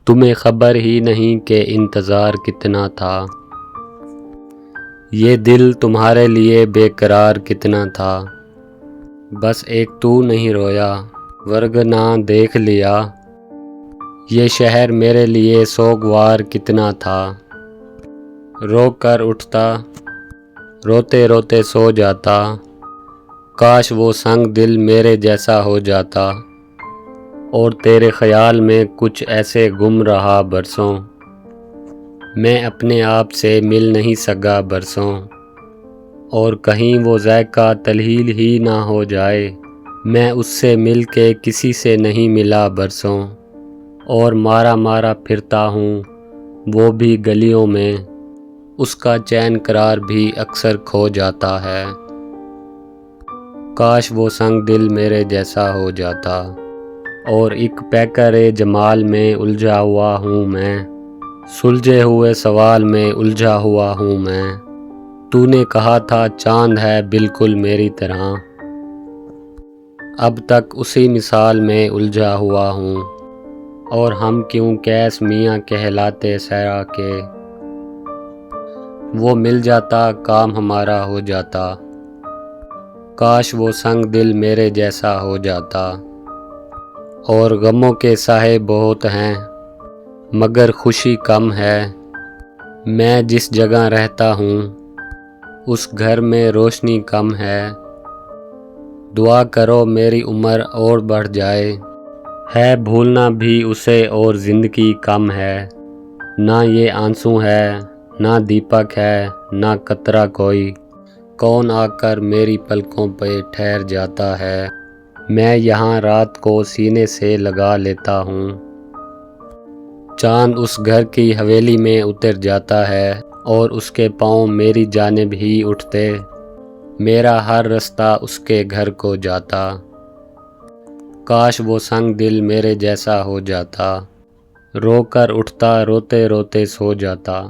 تمہیں خبر ہی نہیں کہ انتظار کتنا تھا، یہ دل تمہارے لیے بے قرار کتنا تھا۔ بس ایک تو نہیں رویا ورگہ دیکھ لیا، یہ شہر میرے لیے سوگوار کتنا تھا۔ رو کر اٹھتا روتے روتے سو جاتا، کاش وہ سنگ دل میرے جیسا ہو جاتا، اور تیرے خیال میں کچھ ایسے گم رہا برسوں، میں اپنے آپ سے مل نہیں سکا برسوں، اور کہیں وہ ذائقہ تلخی ہی نہ ہو جائے، میں اس سے مل کے کسی سے نہیں ملا برسوں، اور مارا مارا پھرتا ہوں وہ بھی گلیوں میں، اس کا چین قرار بھی اکثر کھو جاتا ہے۔ کاش وہ سنگ دل میرے جیسا ہو جاتا، اور ایک پیکر جمال میں الجھا ہوا ہوں میں، سلجھے ہوئے سوال میں الجھا ہوا ہوں میں، تو نے کہا تھا چاند ہے بالکل میری طرح، اب تک اسی مثال میں الجھا ہوا ہوں، اور ہم کیوں قیس میاں کہلاتے صحرا کے، وہ مل جاتا کام ہمارا ہو جاتا، کاش وہ سنگ دل میرے جیسا ہو جاتا۔ اور غموں کے سائے بہت ہیں مگر خوشی کم ہے، میں جس جگہ رہتا ہوں اس گھر میں روشنی کم ہے، دعا کرو میری عمر اور بڑھ جائے، ہے بھولنا بھی اسے اور زندگی کم ہے، نہ یہ آنسو ہے نہ دیپک ہے نہ قطرہ کوئی، کون آ کر میری پلکوں پہ ٹھہر جاتا ہے، میں یہاں رات کو سینے سے لگا لیتا ہوں، چاند اس گھر کی حویلی میں اتر جاتا ہے، اور اس کے پاؤں میری جانب ہی اٹھتے، میرا ہر رستہ اس کے گھر کو جاتا، کاش وہ سنگ دل میرے جیسا ہو جاتا، رو کر اٹھتا روتے روتے سو جاتا۔